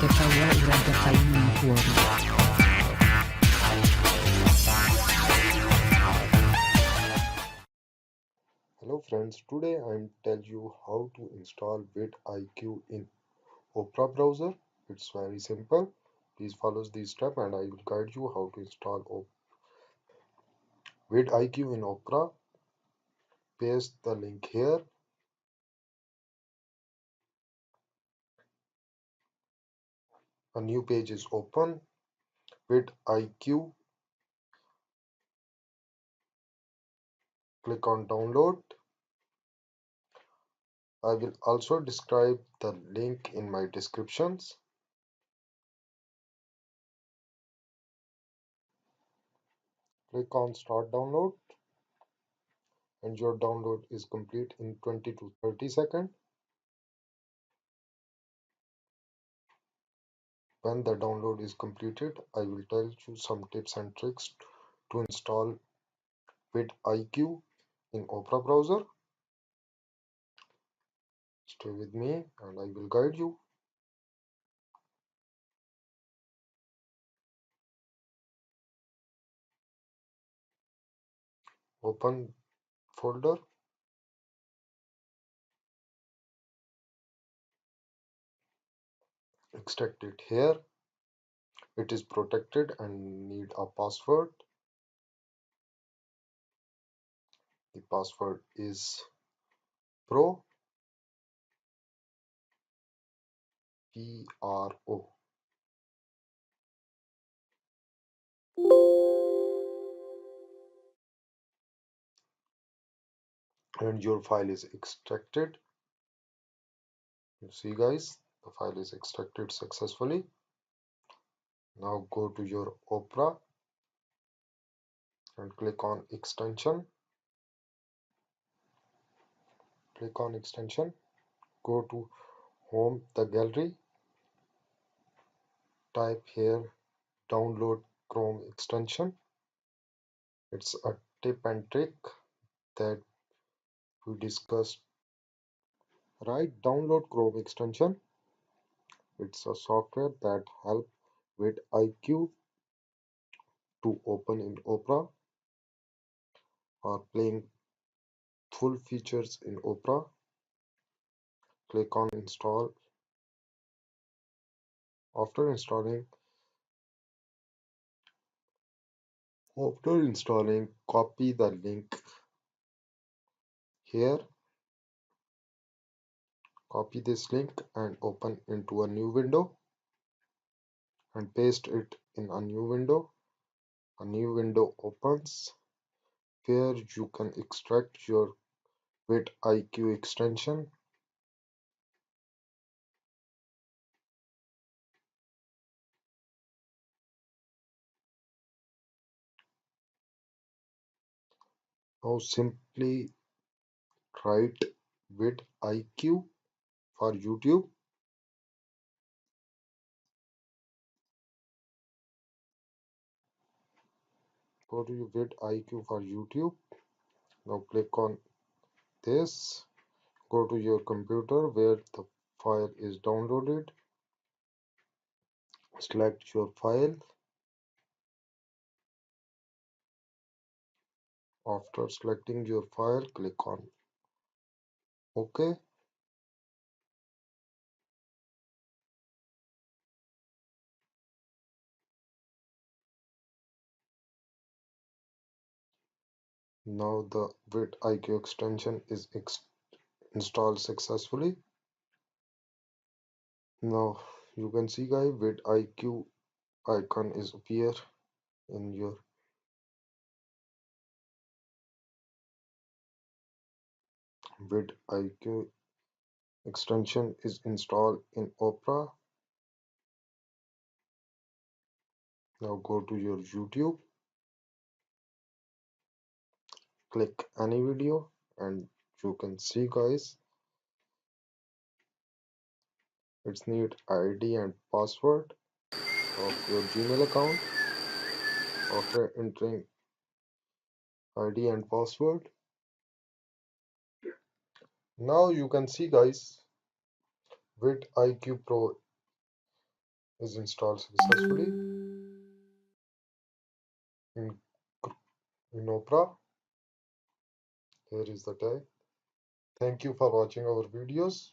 تتطور إلى تقييم محوري. Hello friends, today I'm tell you how to install vidIQ in Opera browser. It's very simple. Please follow this step and I will guide you how to install vidIQ in Opera. Paste the link here. A new page is open. vidIQ. Click on download. I will also describe the link in my descriptions. Click on start download and your download is complete in 20 to 30 seconds. When the download is completed, I will tell you some tips and tricks to install vidIQ in Opera browser. Stay with me and I will guide you. Open folder. Extract it here. It is protected and need a password. The password is PRO. PRO. And your file is extracted. You see guys, the file is extracted successfully. Now go to your Opera and click on extension. Click on extension. Go to home, the gallery. Type here download Chrome extension. It's a tip and trick that we discussed. Right, download Chrome extension. It's a software that help vidIQ to open in Opera or playing full features in Opera. Click on install. After installing, copy the link here. Copy this link and open into a new window and paste it in a new window. A new window opens where you can extract your vidIQ extension. Now simply write vidIQ for YouTube. Go to vidIQ for YouTube. Now click on this. Go to your computer where the file is downloaded. Select your file. After selecting your file, click on OK. Now the vidIQ extension is installed successfully. Now you can see guys, vidIQ icon is appear in your vidIQ extension is installed in Opera. Now go to your YouTube, click any video and you can see guys, it's need ID and password of your Gmail account. After entering ID and password, now you can see guys, vidIQ Pro is installed successfully in, in Opera. Here is the tag. Thank you for watching our videos.